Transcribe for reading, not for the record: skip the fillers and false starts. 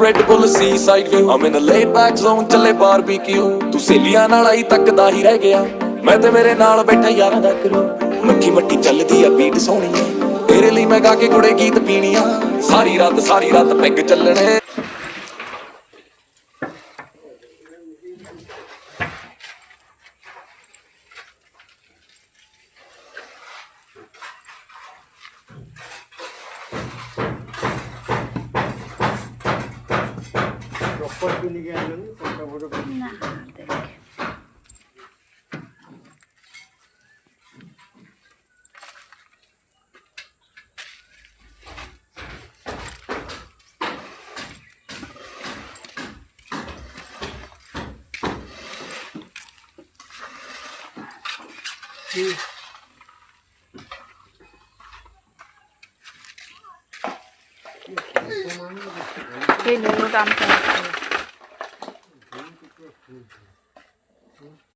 Red Bull seaside view I'm in a laid back zone ਚੱਲੇ barbecue ਤੂੰ ਸੇਲੀਆਂ ਨਾਲ ਆਈ ਤੱਕਦਾ ਹੀ ਰਹਿ ਗਿਆ ਮੈਂ ਤੇ ਮੇਰੇ ਨਾਲ ਬੈਠਾ ਯਾਰਾਂ ਦਾ ਕਰੋ ਮੱਖੀ ਮੱਟੀ ਚੱਲਦੀ ਆ ਬੀਟ ਸੋਹਣੀ ਤੇਰੇ ਲਈ ਮੈਂ ਗਾ ਕੇ ਕੁੜੇ ਗੀਤ ਪੀਣੀਆਂ ਸਾਰੀ ਰਾਤ ਪੈਗ ਚੱਲਣੇ Ini lu tampil.